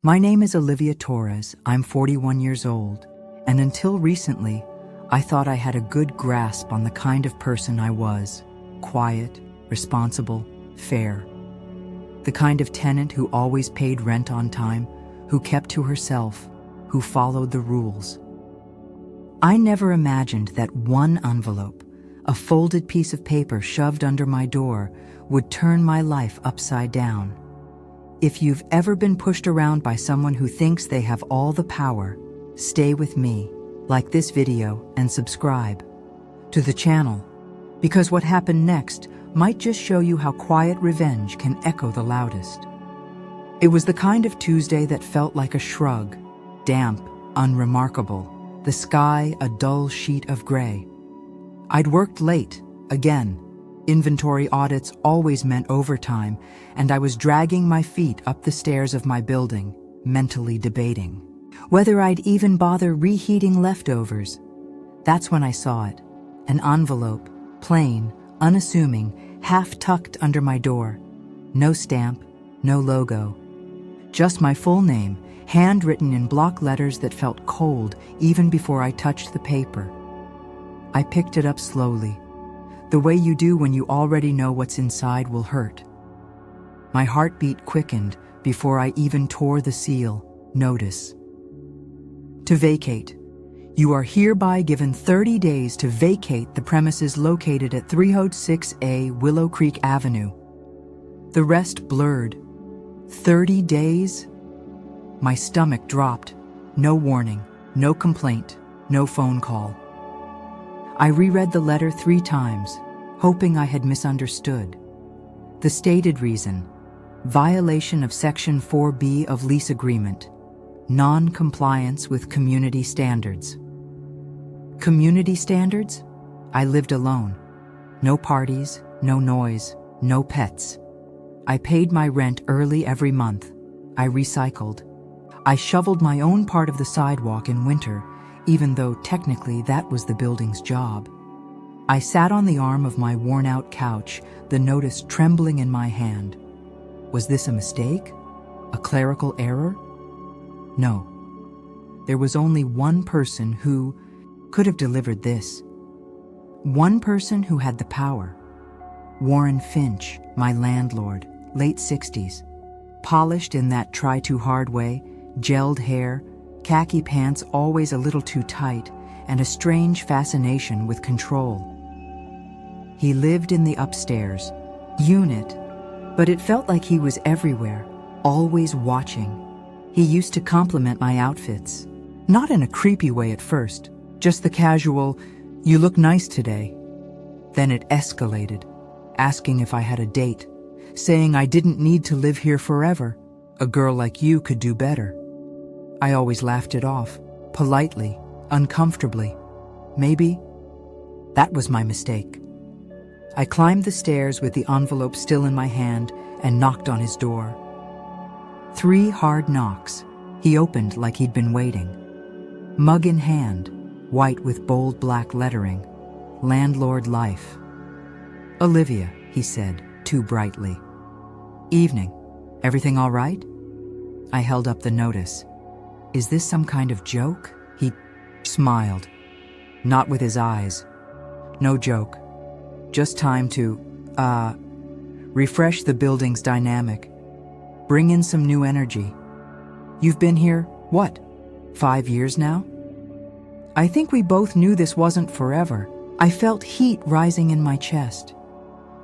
My name is Olivia Torres. I'm 41 years old, and until recently, I thought I had a good grasp on the kind of person I was: quiet, responsible, fair. The kind of tenant who always paid rent on time, who kept to herself, who followed the rules. I never imagined that one envelope, a folded piece of paper shoved under my door, would turn my life upside down. If you've ever been pushed around by someone who thinks they have all the power, stay with me, like this video, and subscribe to the channel, because what happened next might just show you how quiet revenge can echo the loudest. It was the kind of Tuesday that felt like a shrug, damp, unremarkable, the sky a dull sheet of gray. I'd worked late, again. Inventory audits always meant overtime, and I was dragging my feet up the stairs of my building, mentally debating whether I'd even bother reheating leftovers. That's when I saw it. An envelope, plain, unassuming, half-tucked under my door. No stamp, no logo. Just my full name, handwritten in block letters that felt cold even before I touched the paper. I picked it up slowly, the way you do when you already know what's inside will hurt. My heartbeat quickened before I even tore the seal. Notice. To vacate. You are hereby given 30 days to vacate the premises located at 306A Willow Creek Avenue. The rest blurred. 30 days? My stomach dropped. No warning, no complaint, no phone call. I reread the letter 3 times, hoping I had misunderstood. The stated reason: violation of Section 4B of lease agreement, non-compliance with community standards. Community standards? I lived alone. No parties, no noise, no pets. I paid my rent early every month. I recycled. I shoveled my own part of the sidewalk in winter, even though technically that was the building's job. I sat on the arm of my worn-out couch, the notice trembling in my hand. Was this a mistake? A clerical error? No. There was only one person who could have delivered this. One person who had the power. Warren Finch, my landlord, late 60s. Polished in that try-too-hard way, gelled hair, khaki pants always a little too tight, and a strange fascination with control. He lived in the upstairs unit, but it felt like he was everywhere, always watching. He used to compliment my outfits, not in a creepy way at first, just the casual, "You look nice today." Then it escalated, asking if I had a date, saying I didn't need to live here forever. A girl like you could do better. I always laughed it off, politely, uncomfortably. Maybe that was my mistake. I climbed the stairs with the envelope still in my hand and knocked on his door. 3 hard knocks. He opened like he'd been waiting. Mug in hand, white with bold black lettering. Landlord life. "Olivia," he said, too brightly. "Evening. Everything all right?" I held up the notice. "Is this some kind of joke?" He smiled. Not with his eyes. "No joke. Just time to, refresh the building's dynamic. Bring in some new energy. You've been here, what, 5 years now?" I think we both knew this wasn't forever. I felt heat rising in my chest.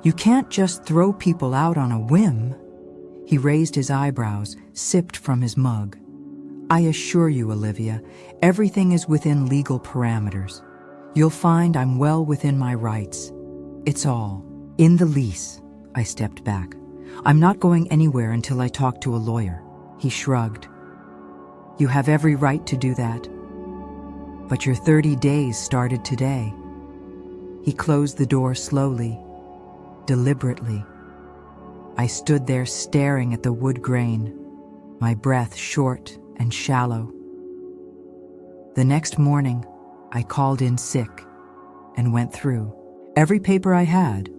You can't just throw people out on a whim. He raised his eyebrows, sipped from his mug. "I assure you, Olivia, everything is within legal parameters. You'll find I'm well within my rights. It's all in the lease." I stepped back. "I'm not going anywhere until I talk to a lawyer." He shrugged. "You have every right to do that. But your 30 days started today." He closed the door slowly, deliberately. I stood there staring at the wood grain, my breath short and shallow. The next morning, I called in sick and went through every paper I had: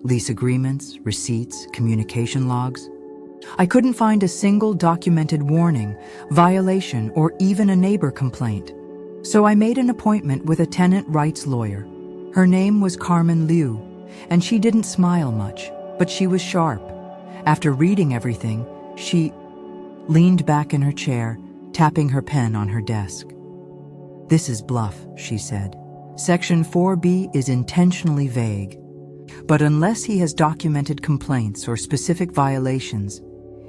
lease agreements, receipts, communication logs. I couldn't find a single documented warning, violation, or even a neighbor complaint. So I made an appointment with a tenant rights lawyer. Her name was Carmen Liu, and she didn't smile much, but she was sharp. After reading everything, she leaned back in her chair, tapping her pen on her desk. "This is bluff," she said. "Section 4B is intentionally vague. But unless he has documented complaints or specific violations,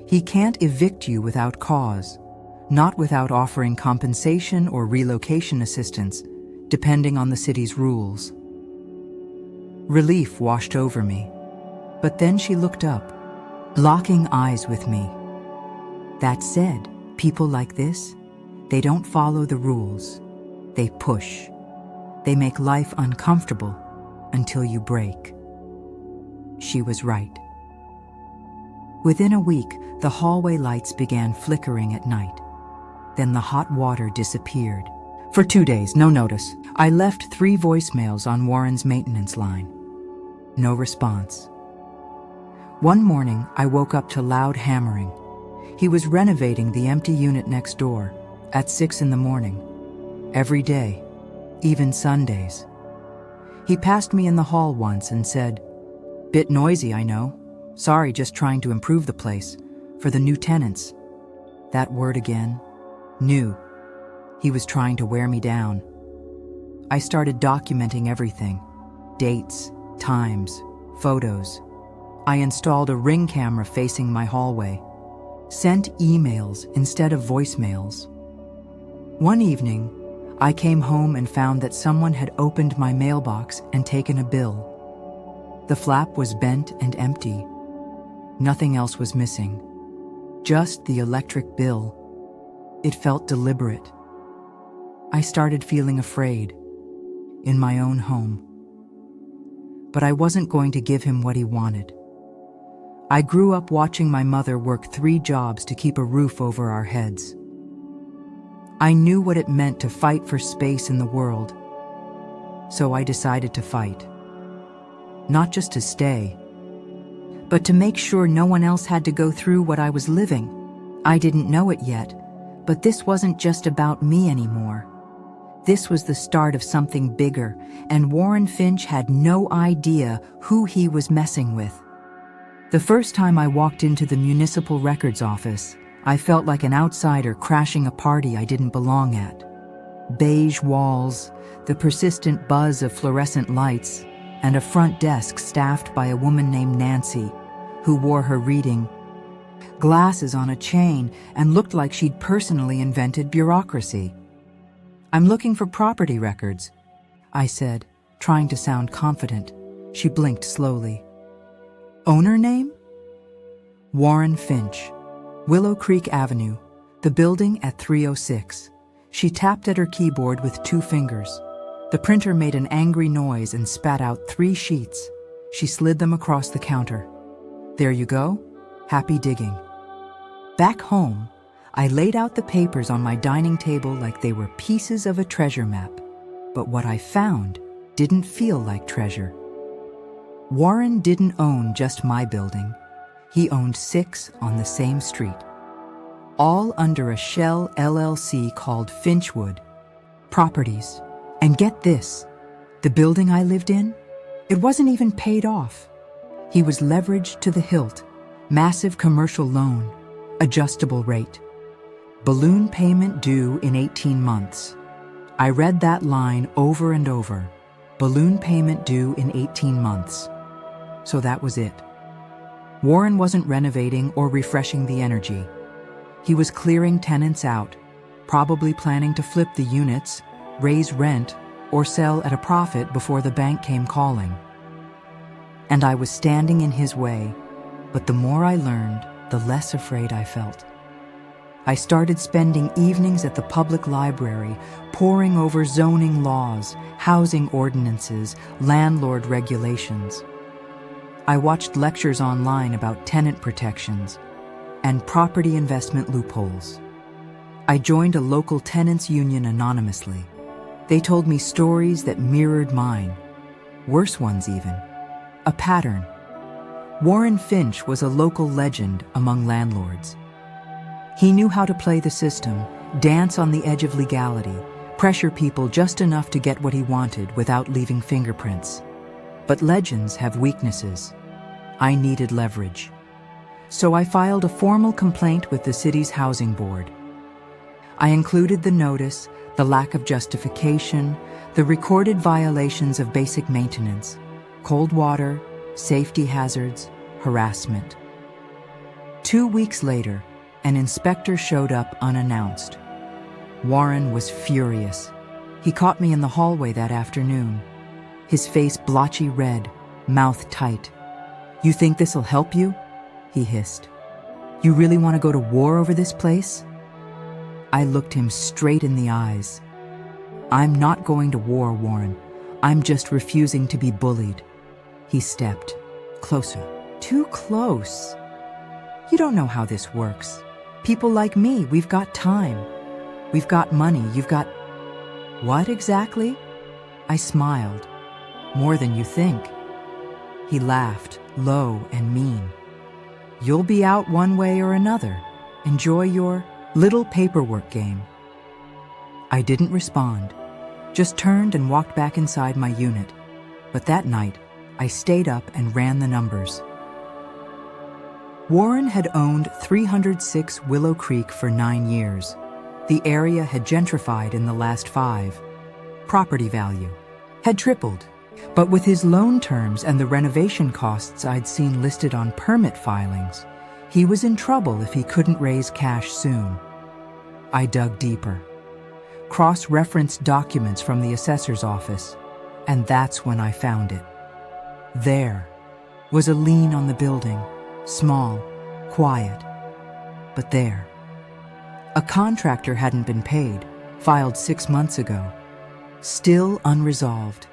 he can't evict you without cause, not without offering compensation or relocation assistance, depending on the city's rules." Relief washed over me, but then she looked up, locking eyes with me. "That said, people like this, they don't follow the rules. They push. They make life uncomfortable until you break." She was right. Within a week, the hallway lights began flickering at night. Then the hot water disappeared. For 2 days, no notice. I left 3 voicemails on Warren's maintenance line. No response. One morning, I woke up to loud hammering. He was renovating the empty unit next door at 6 in the morning. Every day, even Sundays. He passed me in the hall once and said, "Bit noisy, I know. Sorry, just trying to improve the place for the new tenants." That word again, new. He was trying to wear me down. I started documenting everything. Dates, times, photos. I installed a Ring camera facing my hallway. Sent emails instead of voicemails. One evening, I came home and found that someone had opened my mailbox and taken a bill. The flap was bent and empty. Nothing else was missing. Just the electric bill. It felt deliberate. I started feeling afraid. In my own home. But I wasn't going to give him what he wanted. I grew up watching my mother work 3 jobs to keep a roof over our heads. I knew what it meant to fight for space in the world. So I decided to fight. Not just to stay, but to make sure no one else had to go through what I was living. I didn't know it yet, but this wasn't just about me anymore. This was the start of something bigger, and Warren Finch had no idea who he was messing with. The first time I walked into the municipal records office, I felt like an outsider crashing a party I didn't belong at. Beige walls, the persistent buzz of fluorescent lights, and a front desk staffed by a woman named Nancy, who wore her reading glasses on a chain and looked like she'd personally invented bureaucracy. "I'm looking for property records," I said, trying to sound confident. She blinked slowly. "Owner name?" "Warren Finch, Willow Creek Avenue, the building at 306. She tapped at her keyboard with 2 fingers. The printer made an angry noise and spat out 3 sheets. She slid them across the counter. "There you go. Happy digging." Back home, I laid out the papers on my dining table like they were pieces of a treasure map. But what I found didn't feel like treasure. Warren didn't own just my building. He owned 6 on the same street. All under a shell LLC called Finchwood Properties. And get this, the building I lived in, it wasn't even paid off. He was leveraged to the hilt, massive commercial loan, adjustable rate. Balloon payment due in 18 months. I read that line over and over. Balloon payment due in 18 months. So that was it. Warren wasn't renovating or refreshing the energy. He was clearing tenants out, probably planning to flip the units, raise rent, or sell at a profit before the bank came calling. And I was standing in his way, but the more I learned, the less afraid I felt. I started spending evenings at the public library, poring over zoning laws, housing ordinances, landlord regulations. I watched lectures online about tenant protections and property investment loopholes. I joined a local tenants union anonymously. They told me stories that mirrored mine, worse ones even, a pattern. Warren Finch was a local legend among landlords. He knew how to play the system, dance on the edge of legality, pressure people just enough to get what he wanted without leaving fingerprints. But legends have weaknesses. I needed leverage. So I filed a formal complaint with the city's housing board. I included the notice, the lack of justification, the recorded violations of basic maintenance, cold water, safety hazards, harassment. 2 weeks later, an inspector showed up unannounced. Warren was furious. He caught me in the hallway that afternoon. His face blotchy red, mouth tight. "You think this'll help you?" he hissed. "You really want to go to war over this place?" I looked him straight in the eyes. "I'm not going to war, Warren. I'm just refusing to be bullied." He stepped closer. Too close. "You don't know how this works. People like me, we've got time. We've got money, you've got—" "What exactly?" I smiled. "More than you think." He laughed, low and mean. "You'll be out one way or another. Enjoy your little paperwork game." I didn't respond, just turned and walked back inside my unit. But that night, I stayed up and ran the numbers. Warren had owned 306 Willow Creek for 9 years. The area had gentrified in the last 5. Property value had tripled. But with his loan terms and the renovation costs I'd seen listed on permit filings, he was in trouble if he couldn't raise cash soon. I dug deeper, cross-referenced documents from the assessor's office, and that's when I found it. There was a lien on the building, small, quiet, but there. A contractor hadn't been paid, filed 6 months ago, still unresolved.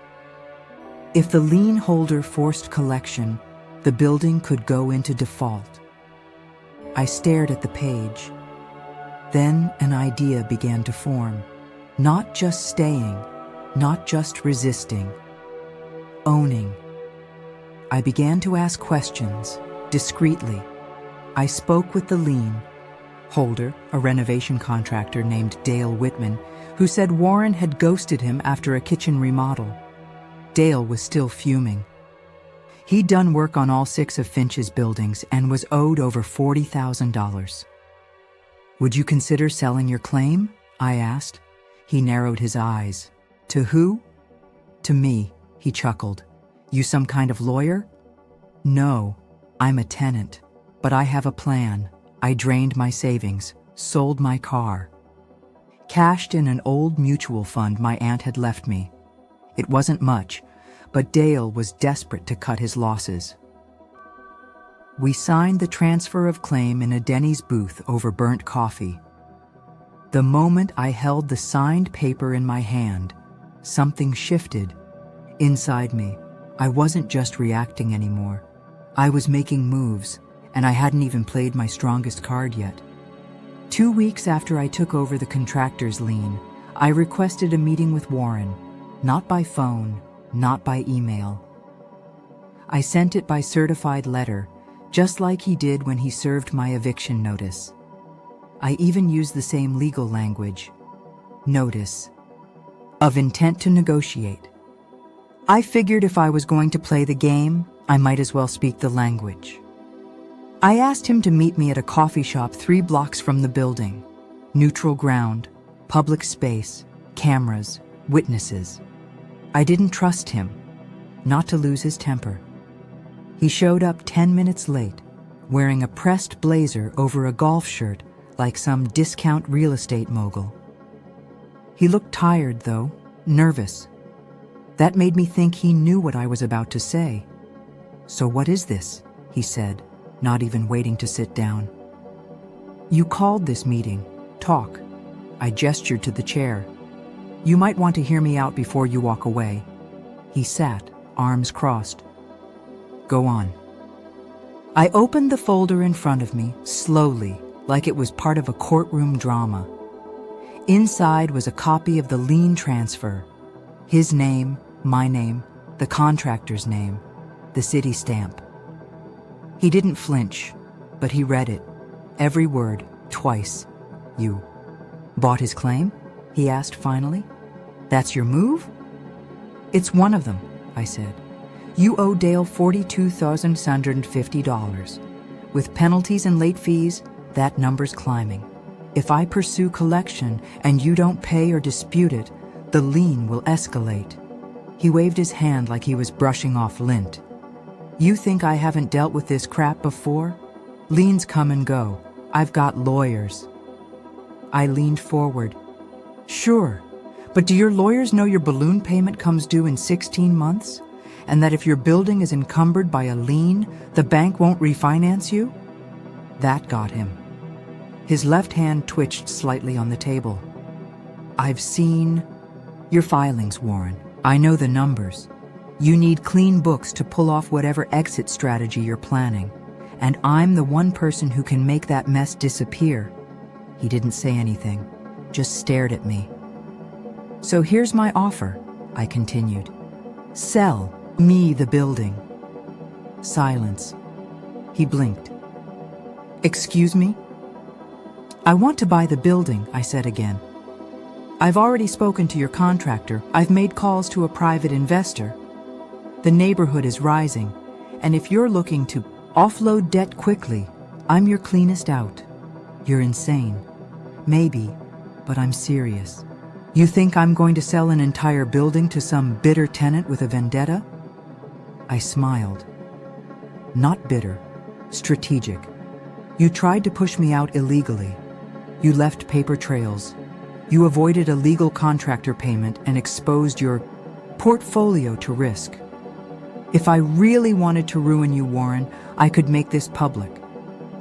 If the lien holder forced collection, the building could go into default. I stared at the page. Then an idea began to form. Not just staying, not just resisting. Owning. I began to ask questions, discreetly. I spoke with the lien holder, a renovation contractor named Dale Whitman, who said Warren had ghosted him after a kitchen remodel. Dale was still fuming. He'd done work on all 6 of Finch's buildings and was owed over $40,000. "Would you consider selling your claim?" I asked. He narrowed his eyes. "To who?" "To me," he chuckled. "You some kind of lawyer?" "No, I'm a tenant. But I have a plan." I drained my savings, sold my car, cashed in an old mutual fund my aunt had left me. It wasn't much, but Dale was desperate to cut his losses. We signed the transfer of claim in a Denny's booth over burnt coffee. The moment I held the signed paper in my hand, something shifted. Inside me, I wasn't just reacting anymore. I was making moves, and I hadn't even played my strongest card yet. 2 weeks after I took over the contractor's lien, I requested a meeting with Warren. Not by phone, not by email. I sent it by certified letter, just like he did when he served my eviction notice. I even used the same legal language. Notice of intent to negotiate. I figured if I was going to play the game, I might as well speak the language. I asked him to meet me at a coffee shop 3 blocks from the building. Neutral ground, public space, cameras, witnesses. I didn't trust him, not to lose his temper. He showed up 10 minutes late, wearing a pressed blazer over a golf shirt like some discount real estate mogul. He looked tired, though, nervous. That made me think he knew what I was about to say. "So what is this?" he said, not even waiting to sit down. "You called this meeting. Talk." I gestured to the chair. "You might want to hear me out before you walk away." He sat, arms crossed. "Go on." I opened the folder in front of me, slowly, like it was part of a courtroom drama. Inside was a copy of the lien transfer. His name, my name, the contractor's name, the city stamp. He didn't flinch, but he read it, every word, twice. "You bought his claim?" he asked finally. "That's your move?" "It's one of them," I said. "You owe Dale $42,650. With penalties and late fees, that number's climbing. If I pursue collection and you don't pay or dispute it, the lien will escalate." He waved his hand like he was brushing off lint. "You think I haven't dealt with this crap before? Liens come and go. I've got lawyers." I leaned forward. "Sure, but do your lawyers know your balloon payment comes due in 16 months? And that if your building is encumbered by a lien, the bank won't refinance you?" That got him. His left hand twitched slightly on the table. "I've seen your filings, Warren. I know the numbers. You need clean books to pull off whatever exit strategy you're planning. And I'm the one person who can make that mess disappear." He didn't say anything, just stared at me. "So here's my offer," I continued. "Sell me the building." Silence. He blinked. "Excuse me?" "I want to buy the building," I said again. "I've already spoken to your contractor. I've made calls to a private investor. The neighborhood is rising, and if you're looking to offload debt quickly, I'm your cleanest out." "You're insane." "Maybe, but I'm serious. You think I'm going to sell an entire building to some bitter tenant with a vendetta?" I smiled. "Not bitter, strategic. You tried to push me out illegally. You left paper trails. You avoided a legal contractor payment and exposed your portfolio to risk. If I really wanted to ruin you, Warren, I could make this public.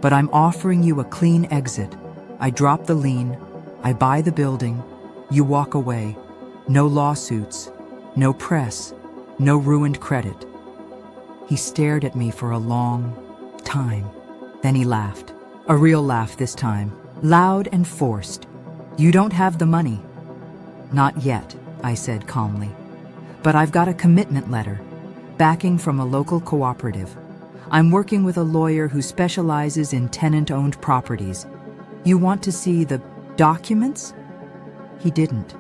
But I'm offering you a clean exit. I drop the lien, I buy the building, you walk away. No lawsuits, no press, no ruined credit." He stared at me for a long time. Then he laughed. A real laugh this time, loud and forced. "You don't have the money." "Not yet," I said calmly. "But I've got a commitment letter, backing from a local cooperative. I'm working with a lawyer who specializes in tenant-owned properties. You want to see the documents?" He didn't.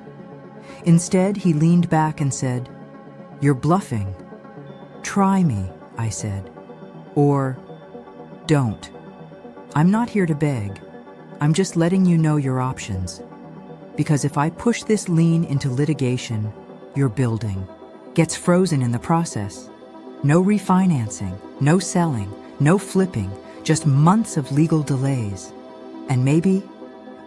Instead, he leaned back and said, "You're bluffing." "Try me," I said. "Or don't. I'm not here to beg. I'm just letting you know your options. Because if I push this lien into litigation, your building gets frozen in the process. No refinancing, no selling, no flipping, just months of legal delays. And maybe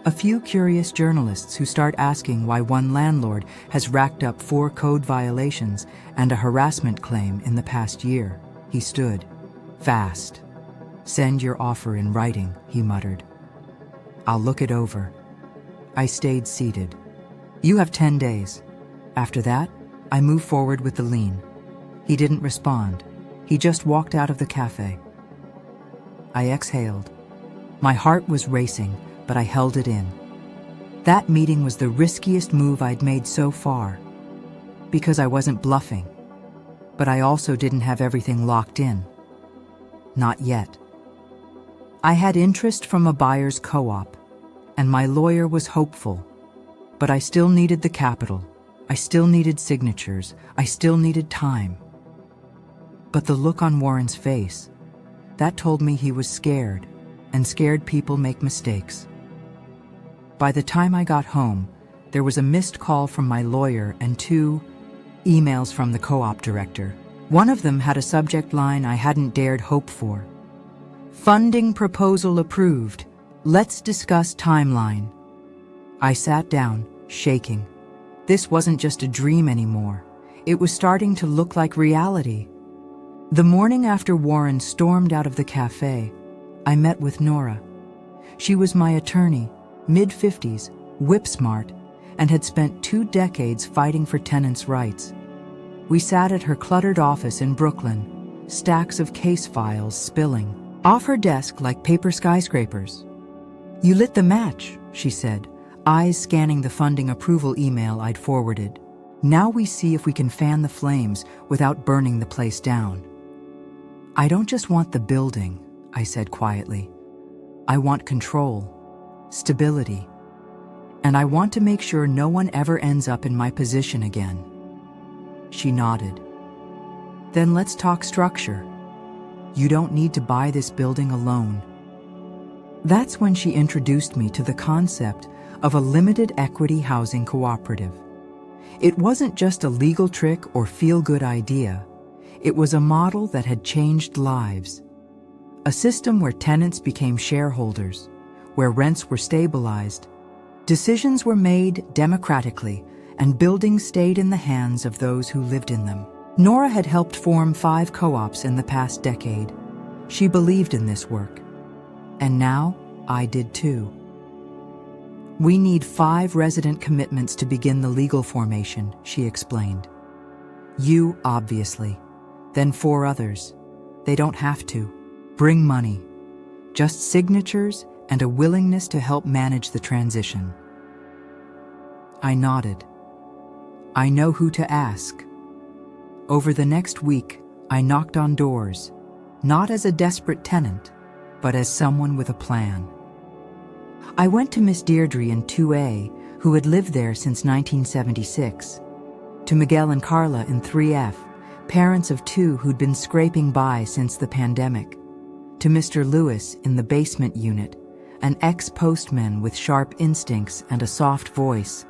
a few curious journalists who start asking why one landlord has racked up 4 code violations and a harassment claim in the past year." He stood. "Fast. Send your offer in writing," he muttered. "I'll look it over." I stayed seated. "You have 10 days. After that, I move forward with the lien." He didn't respond. He just walked out of the cafe. I exhaled. My heart was racing, but I held it in. That meeting was the riskiest move I'd made so far, because I wasn't bluffing, but I also didn't have everything locked in. Not yet. I had interest from a buyer's co-op, and my lawyer was hopeful, but I still needed the capital. I still needed signatures. I still needed time. But the look on Warren's face, that told me he was scared, and scared people make mistakes. By the time I got home, there was a missed call from my lawyer and 2 emails from the co-op director. One of them had a subject line I hadn't dared hope for. "Funding proposal approved. Let's discuss timeline." I sat down, shaking. This wasn't just a dream anymore. It was starting to look like reality. The morning after Warren stormed out of the cafe, I met with Nora. She was my attorney, mid-50s, whip-smart, and had spent 2 decades fighting for tenants' rights. We sat at her cluttered office in Brooklyn, stacks of case files spilling off her desk like paper skyscrapers. "You lit the match," she said, eyes scanning the funding approval email I'd forwarded. "Now we see if we can fan the flames without burning the place down." "I don't just want the building," I said quietly. "I want control, stability, and I want to make sure no one ever ends up in my position again." She nodded. "Then let's talk structure. You don't need to buy this building alone." That's when she introduced me to the concept of a limited equity housing cooperative. It wasn't just a legal trick or feel-good idea. It was a model that had changed lives. A system where tenants became shareholders, where rents were stabilized, decisions were made democratically, and buildings stayed in the hands of those who lived in them. Nora had helped form 5 co-ops in the past decade. She believed in this work. And now, I did too. "We need 5 resident commitments to begin the legal formation," she explained. "You, obviously. Then 4 others. They don't have to. Bring money. Just signatures and a willingness to help manage the transition." I nodded. "I know who to ask." Over the next week, I knocked on doors, not as a desperate tenant, but as someone with a plan. I went to Miss Deirdre in 2A, who had lived there since 1976, to Miguel and Carla in 3F, parents of 2 who'd been scraping by since the pandemic, to Mr. Lewis in the basement unit, an ex-postman with sharp instincts and a soft voice,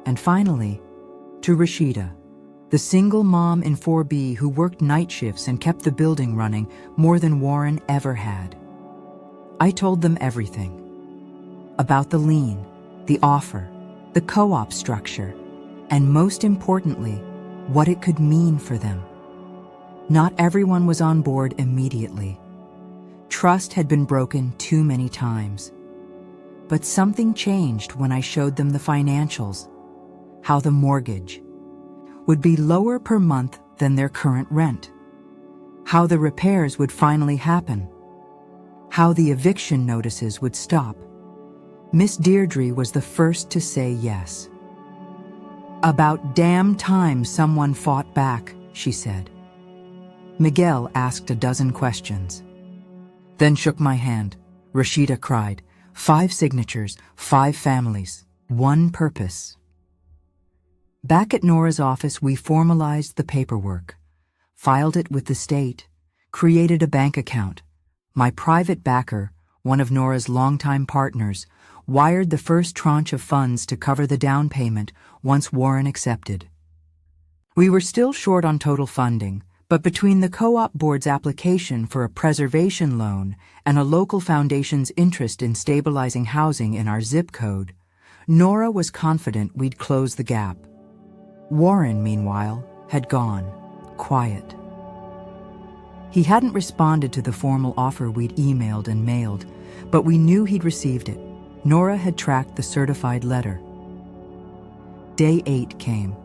and finally, to Rashida, the single mom in 4B who worked night shifts and kept the building running more than Warren ever had. I told them everything. About the lien, the offer, the co-op structure, and most importantly, what it could mean for them. Not everyone was on board immediately. Trust had been broken too many times. But something changed when I showed them the financials, how the mortgage would be lower per month than their current rent, how the repairs would finally happen, how the eviction notices would stop. Miss Deirdre was the first to say yes. "About damn time someone fought back," she said. Miguel asked a dozen questions, then shook my hand. Rashida cried, 5 signatures, 5 families, 1 purpose. Back at Nora's office, we formalized the paperwork, filed it with the state, created a bank account. My private backer, one of Nora's longtime partners, wired the first tranche of funds to cover the down payment once Warren accepted. We were still short on total funding, but between the co-op board's application for a preservation loan and a local foundation's interest in stabilizing housing in our zip code, Nora was confident we'd close the gap. Warren, meanwhile, had gone, quiet. He hadn't responded to the formal offer we'd emailed and mailed, but we knew he'd received it. Nora had tracked the certified letter. Day 8 came.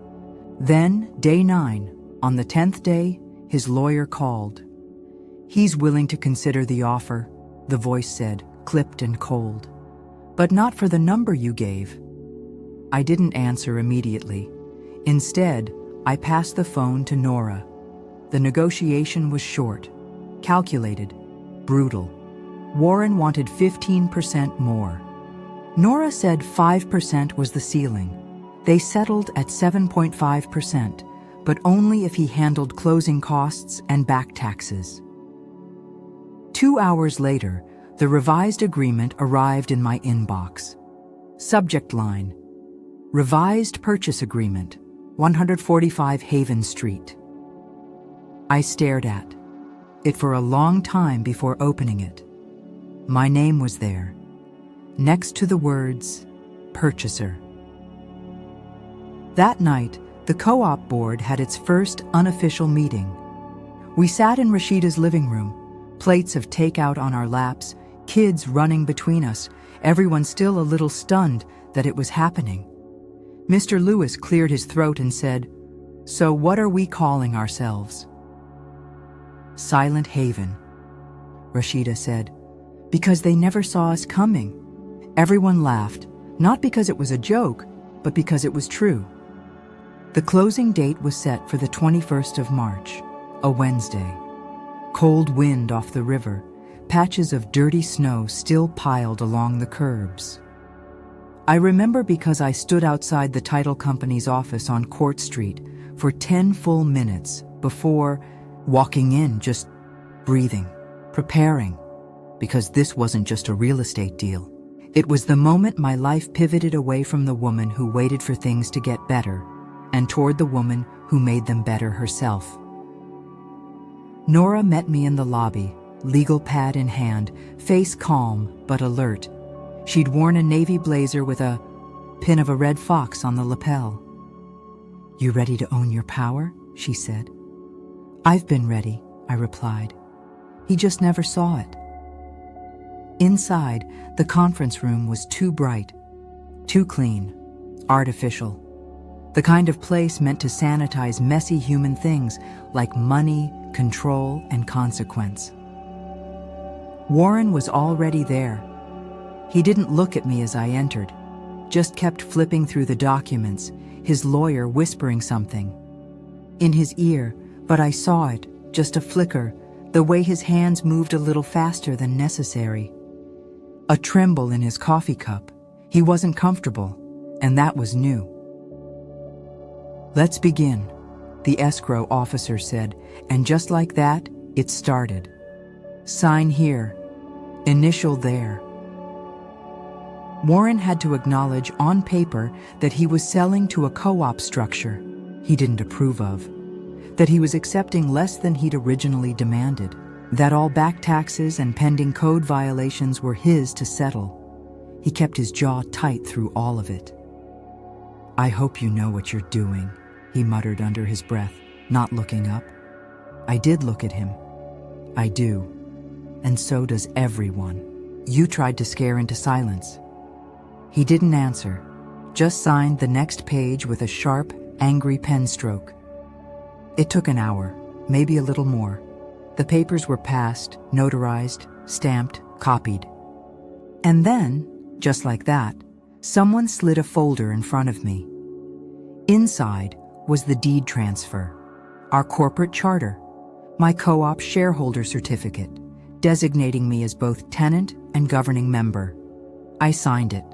Then, day 9. On the 10th day, his lawyer called. "He's willing to consider the offer," the voice said, clipped and cold. "But not for the number you gave." I didn't answer immediately. Instead, I passed the phone to Nora. The negotiation was short, calculated, brutal. Warren wanted 15% more. Nora said 5% was the ceiling. They settled at 7.5%, but only if he handled closing costs and back taxes. 2 hours later, the revised agreement arrived in my inbox. Subject line: Revised Purchase Agreement, 145 Haven Street. I stared at it for a long time before opening it. My name was there, next to the words, Purchaser. That night, the co-op board had its first unofficial meeting. We sat in Rashida's living room, plates of takeout on our laps, kids running between us, everyone still a little stunned that it was happening. Mr. Lewis cleared his throat and said, "So what are we calling ourselves?" "Silent Haven," Rashida said, "because they never saw us coming." Everyone laughed, not because it was a joke, but because it was true. The closing date was set for the 21st of March, a Wednesday. cold wind off the river, patches of dirty snow still piled along the curbs. I remember because I stood outside the title company's office on Court Street for 10 full minutes before walking in, just breathing, preparing, because this wasn't just a real estate deal. It was the moment my life pivoted away from the woman who waited for things to get better and toward the woman who made them better herself. Nora met me in the lobby, legal pad in hand, face calm but alert. She'd worn a navy blazer with a pin of a red fox on the lapel. "You ready to own your power?" she said. "I've been ready," I replied. He just never saw it. Inside, the conference room was too bright, too clean, artificial. The kind of place meant to sanitize messy human things like money, control, and consequence. Warren was already there. He didn't look at me as I entered, just kept flipping through the documents, his lawyer whispering something in his ear, but I saw it, just a flicker, the way his hands moved a little faster than necessary. A tremble in his coffee cup. He wasn't comfortable, and that was new. "Let's begin," the escrow officer said, and just like that, it started. "Sign here, initial there." Warren had to acknowledge on paper that he was selling to a co-op structure he didn't approve of, that he was accepting less than he'd originally demanded, that all back taxes and pending code violations were his to settle. He kept his jaw tight through all of it. "I hope you know what you're doing," he muttered under his breath, not looking up. I did look at him. I do. And so does everyone. You tried to scare into silence. He didn't answer, just signed the next page with a sharp, angry pen stroke. It took an hour, maybe a little more. The papers were passed, notarized, stamped, copied. And then, just like that, someone slid a folder in front of me. Inside was the deed transfer, our corporate charter, my co-op shareholder certificate, designating me as both tenant and governing member. I signed it.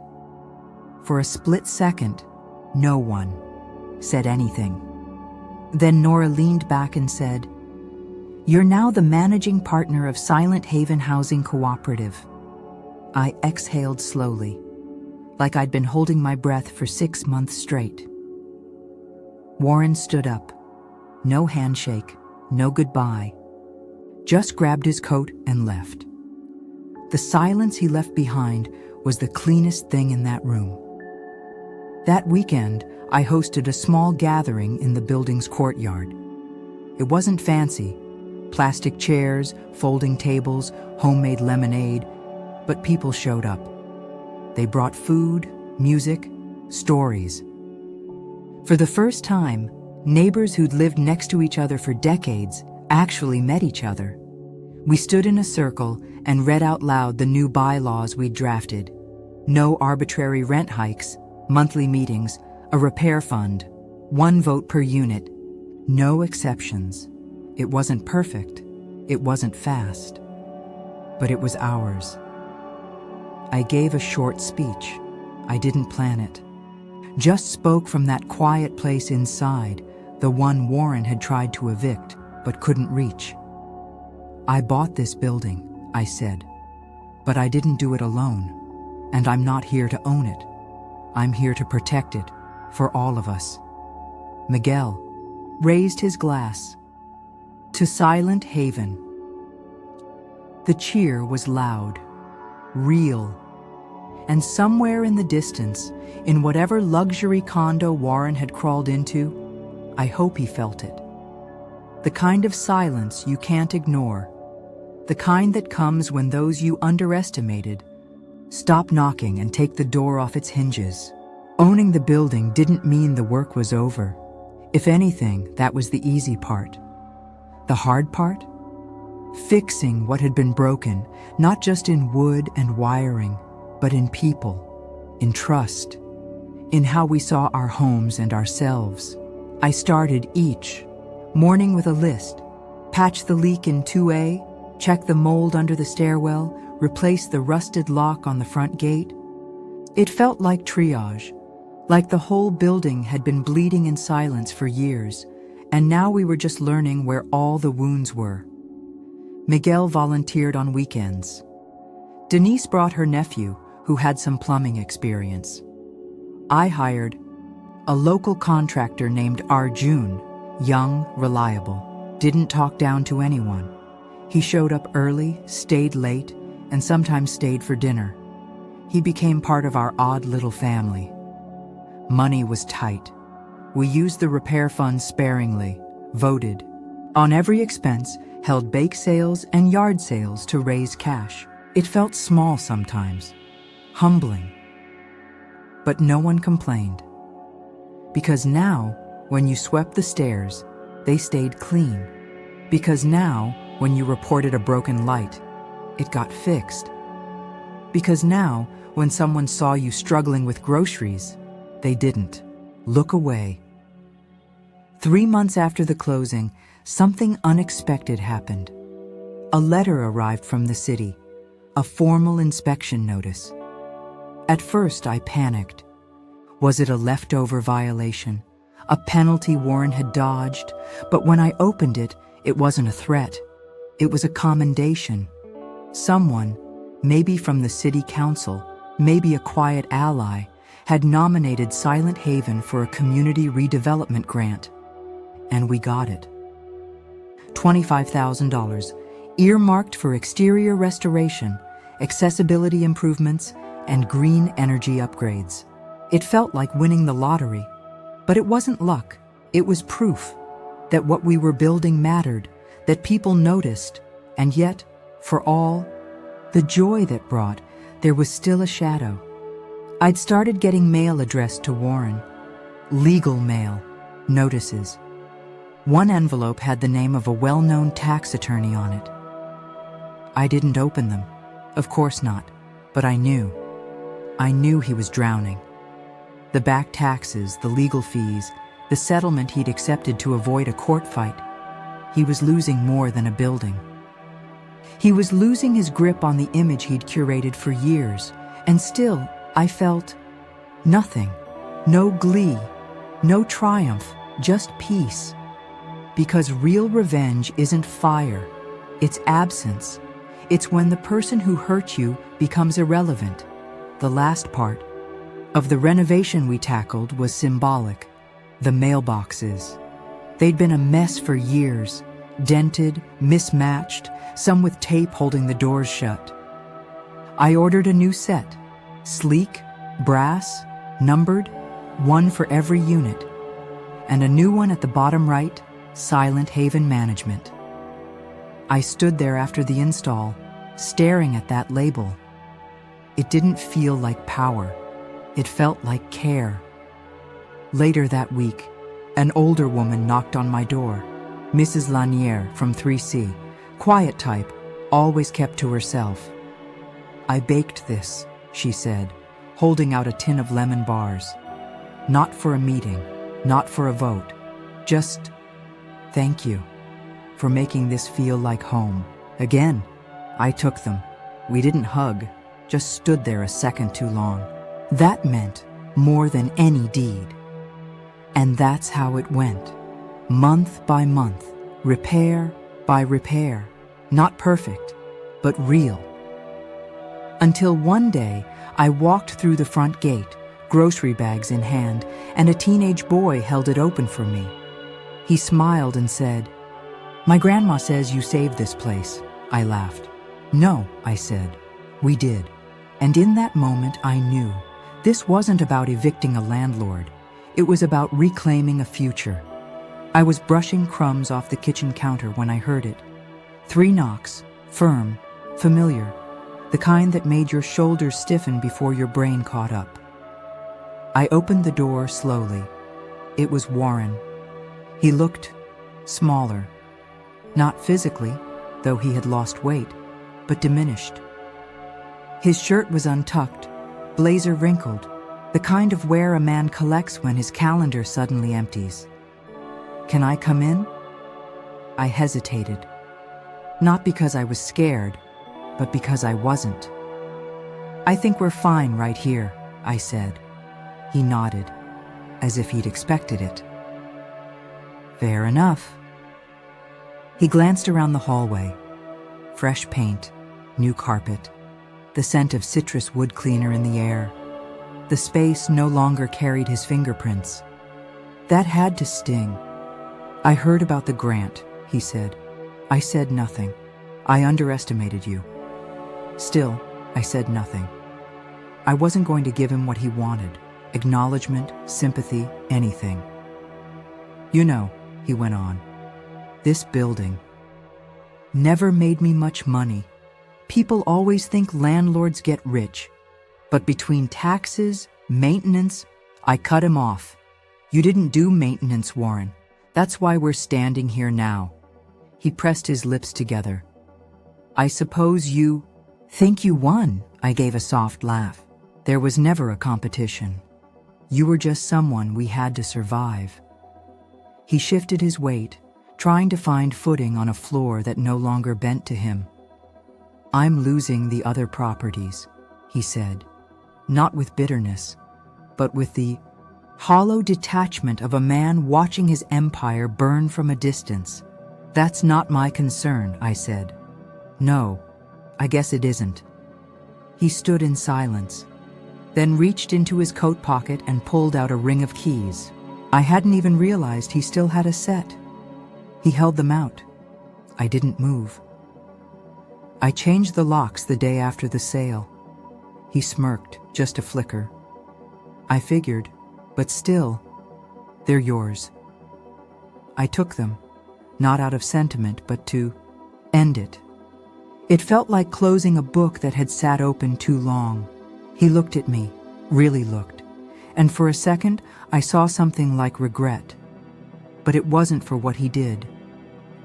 For a split second, no one said anything. Then Nora leaned back and said, "You're now the managing partner of Silent Haven Housing Cooperative." I exhaled slowly, like I'd been holding my breath for 6 months straight. Warren stood up. No handshake, no goodbye. Just grabbed his coat and left. The silence he left behind was the cleanest thing in that room. That weekend, I hosted a small gathering in the building's courtyard. It wasn't fancy. Plastic chairs, folding tables, homemade lemonade, but people showed up. They brought food, music, stories. For the first time, neighbors who'd lived next to each other for decades actually met each other. We stood in a circle and read out loud the new bylaws we'd drafted. No arbitrary rent hikes, monthly meetings, a repair fund, 1 vote per unit, no exceptions. It wasn't perfect, it wasn't fast, but it was ours. I gave a short speech. I didn't plan it. Just spoke from that quiet place inside, the one Warren had tried to evict but couldn't reach. "I bought this building," I said, "but I didn't do it alone, and I'm not here to own it. I'm here to protect it, for all of us." Miguel raised his glass. "To Silent Haven." The cheer was loud, real, and somewhere in the distance, in whatever luxury condo Warren had crawled into, I hope he felt it. The kind of silence you can't ignore, the kind that comes when those you underestimated stop knocking and take the door off its hinges. Owning the building didn't mean the work was over. If anything, that was the easy part. The hard part? Fixing what had been broken, not just in wood and wiring, but in people, in trust, in how we saw our homes and ourselves. I started each morning with a list, Patch the leak in 2A, check the mold under the stairwell, replace the rusted lock on the front gate. It felt like triage, like the whole building had been bleeding in silence for years, and now we were just learning where all the wounds were. Miguel volunteered on weekends. Denise brought her nephew, who had some plumbing experience. I hired a local contractor named Arjun, young, reliable, didn't talk down to anyone. He showed up early, stayed late, and sometimes stayed for dinner. He became part of our odd little family. Money was tight. We used the repair funds sparingly, voted on every expense, held bake sales and yard sales to raise cash. It felt small sometimes, humbling. But no one complained. Because now, when you swept the stairs, they stayed clean. Because now, when you reported a broken light, it got fixed. Because now, when someone saw you struggling with groceries, they didn't look away. 3 months after the closing, something unexpected happened. A letter arrived from the city, a formal inspection notice. At first, I panicked. Was it a leftover violation, a penalty Warren had dodged? But when I opened it, it wasn't a threat. It was a commendation. Someone, maybe from the city council, maybe a quiet ally, had nominated Silent Haven for a community redevelopment grant. And we got it. $25,000, earmarked for exterior restoration, accessibility improvements, and green energy upgrades. It felt like winning the lottery. But it wasn't luck. It was proof that what we were building mattered, that people noticed, and yet, for all the joy that brought, there was still a shadow. I'd started getting mail addressed to Warren. Legal mail, notices. One envelope had the name of a well-known tax attorney on it. I didn't open them. Of course not. But I knew. I knew he was drowning. The back taxes, the legal fees, the settlement he'd accepted to avoid a court fight. He was losing more than a building. He was losing his grip on the image he'd curated for years, and still, I felt nothing. No glee, no triumph, just peace. Because real revenge isn't fire, it's absence. It's when the person who hurt you becomes irrelevant. The last part of the renovation we tackled was symbolic. The mailboxes. They'd been a mess for years, dented, mismatched, some with tape holding the doors shut. I ordered a new set, sleek, brass, numbered, one for every unit, and a new one at the bottom right, Silent Haven Management. I stood there after the install, staring at that label. It didn't feel like power. It felt like care. Later that week, an older woman knocked on my door, Mrs. Lanier from 3C, quiet type, always kept to herself. "I baked this," she said, holding out a tin of lemon bars. "Not for a meeting, not for a vote, just thank you for making this feel like home." Again, I took them. We didn't hug, just stood there a second too long. That meant more than any deed. And that's how it went. Month by month, repair by repair. Not perfect, but real. Until one day, I walked through the front gate, grocery bags in hand, and a teenage boy held it open for me. He smiled and said, "My grandma says you saved this place." I laughed. "No," I said. "We did." And in that moment, I knew this wasn't about evicting a landlord. It was about reclaiming a future. I was brushing crumbs off the kitchen counter when I heard it. 3 knocks, firm, familiar, the kind that made your shoulders stiffen before your brain caught up. I opened the door slowly. It was Warren. He looked smaller. Not physically, though he had lost weight, but diminished. His shirt was untucked, blazer wrinkled, the kind of wear a man collects when his calendar suddenly empties. "Can I come in?" I hesitated. Not because I was scared, but because I wasn't. "I think we're fine right here," I said. He nodded, as if he'd expected it. "Fair enough." He glanced around the hallway. Fresh paint, new carpet, the scent of citrus wood cleaner in the air. The space no longer carried his fingerprints. That had to sting. "I heard about the grant," he said. I said nothing. "I underestimated you." Still, I said nothing. I wasn't going to give him what he wanted. Acknowledgement, sympathy, anything. "You know," he went on, "this building never made me much money. People always think landlords get rich. But between taxes, maintenance, I cut him off. You didn't do maintenance, Warren. That's why we're standing here now." He pressed his lips together. "I suppose you think you won," I gave a soft laugh. "There was never a competition. You were just someone we had to survive." He shifted his weight, trying to find footing on a floor that no longer bent to him. "I'm losing the other properties," he said, not with bitterness, but with the hollow detachment of a man watching his empire burn from a distance. "That's not my concern," I said. "No, I guess it isn't." He stood in silence, then reached into his coat pocket and pulled out a ring of keys. I hadn't even realized he still had a set. He held them out. I didn't move. "I changed the locks the day after the sale." He smirked, just a flicker. "I figured, but still, they're yours." I took them, not out of sentiment, but to end it. It felt like closing a book that had sat open too long. He looked at me, really looked, and for a second I saw something like regret. But it wasn't for what he did.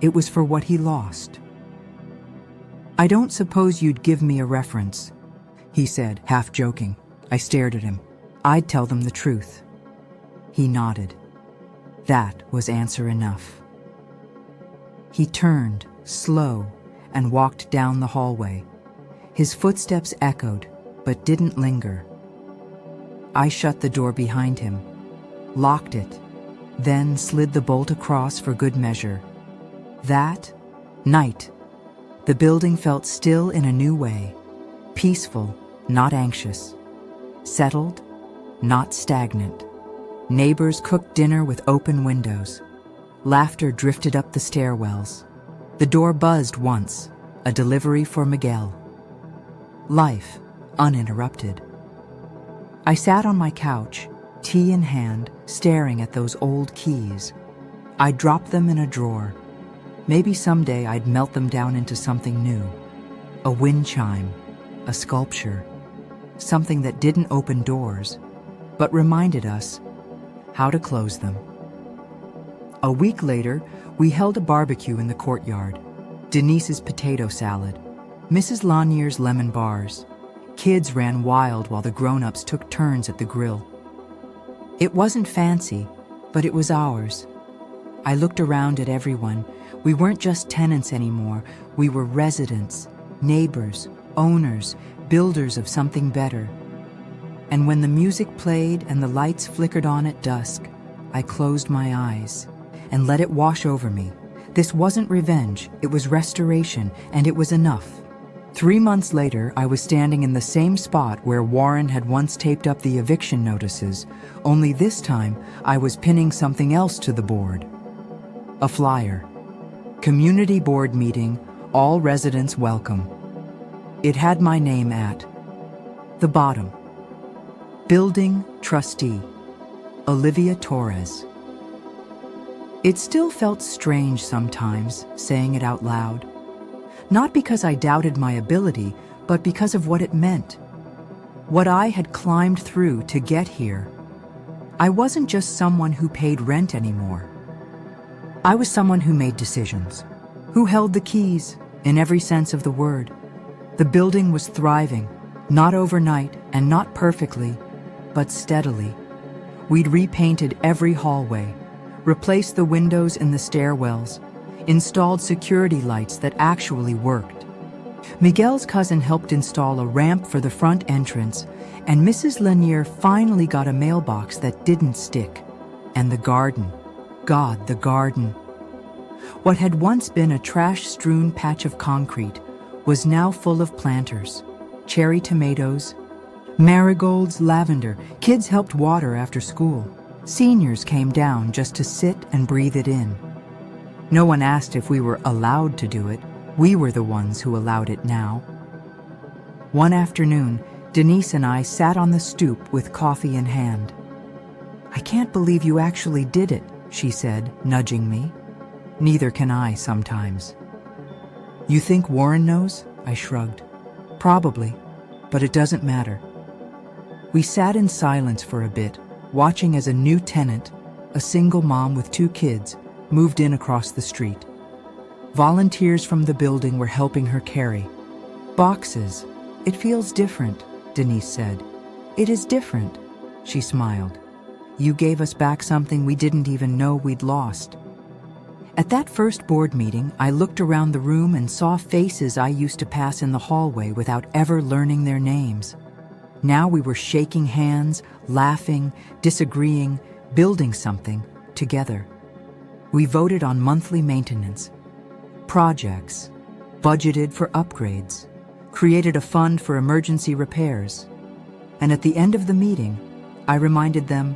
It was for what he lost. "I don't suppose you'd give me a reference," he said, half joking. I stared at him. "I'd tell them the truth." He nodded. That was answer enough. He turned, slow, and walked down the hallway. His footsteps echoed, but didn't linger. I shut the door behind him, locked it, then slid the bolt across for good measure. That night, the building felt still in a new way, peaceful, not anxious, settled, not stagnant. Neighbors cooked dinner with open windows. Laughter drifted up the stairwells. The door buzzed once, a delivery for Miguel. Life, uninterrupted. I sat on my couch, tea in hand, staring at those old keys. I dropped them in a drawer. Maybe someday I'd melt them down into something new. A wind chime, a sculpture, something that didn't open doors, but reminded us how to close them. A week later, we held a barbecue in the courtyard. Denise's potato salad, Mrs. Lanier's lemon bars. Kids ran wild while the grown-ups took turns at the grill. It wasn't fancy, but it was ours. I looked around at everyone. We weren't just tenants anymore. We were residents, neighbors, owners, builders of something better. And when the music played and the lights flickered on at dusk, I closed my eyes and let it wash over me. This wasn't revenge, it was restoration, and it was enough. 3 months later, I was standing in the same spot where Warren had once taped up the eviction notices, only this time I was pinning something else to the board. A flyer. Community board meeting, all residents welcome. It had my name at the bottom. Building Trustee, Olivia Torres. It still felt strange sometimes, saying it out loud. Not because I doubted my ability, but because of what it meant. What I had climbed through to get here. I wasn't just someone who paid rent anymore. I was someone who made decisions, who held the keys, in every sense of the word. The building was thriving, not overnight and not perfectly, but steadily. We'd repainted every hallway, replaced the windows in the stairwells, installed security lights that actually worked. Miguel's cousin helped install a ramp for the front entrance, and Mrs. Lanier finally got a mailbox that didn't stick. And the garden. God, the garden. What had once been a trash-strewn patch of concrete was now full of planters, cherry tomatoes, marigolds, lavender. Kids helped water after school. Seniors came down just to sit and breathe it in. No one asked if we were allowed to do it. We were the ones who allowed it now. One afternoon, Denise and I sat on the stoop with coffee in hand. "I can't believe you actually did it," she said, nudging me. "Neither can I sometimes." "You think Warren knows?" I shrugged. "Probably, but it doesn't matter." We sat in silence for a bit, watching as a new tenant, a single mom with 2 kids, moved in across the street. Volunteers from the building were helping her carry boxes. "It feels different," Denise said. "It is different," she smiled. "You gave us back something we didn't even know we'd lost." At that first board meeting, I looked around the room and saw faces I used to pass in the hallway without ever learning their names. Now we were shaking hands, laughing, disagreeing, building something together. We voted on monthly maintenance, projects, budgeted for upgrades, created a fund for emergency repairs. And at the end of the meeting, I reminded them,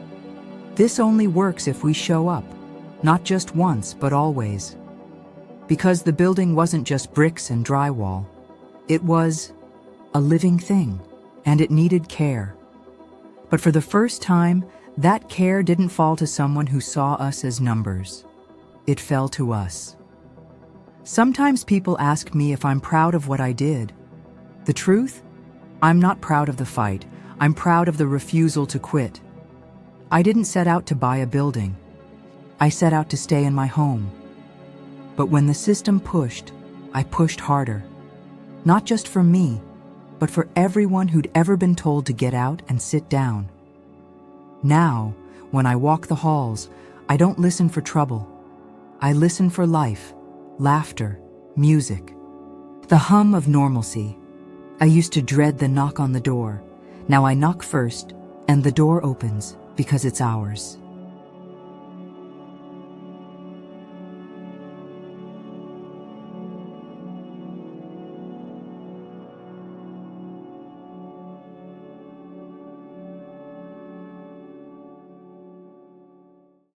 this only works if we show up, not just once, but always. Because the building wasn't just bricks and drywall. It was a living thing, and it needed care. But for the first time, that care didn't fall to someone who saw us as numbers. It fell to us. Sometimes people ask me if I'm proud of what I did. The truth? I'm not proud of the fight. I'm proud of the refusal to quit. I didn't set out to buy a building. I set out to stay in my home. But when the system pushed, I pushed harder. Not just for me, but for everyone who'd ever been told to get out and sit down. Now, when I walk the halls, I don't listen for trouble. I listen for life, laughter, music, the hum of normalcy. I used to dread the knock on the door. Now I knock first, and the door opens because it's ours.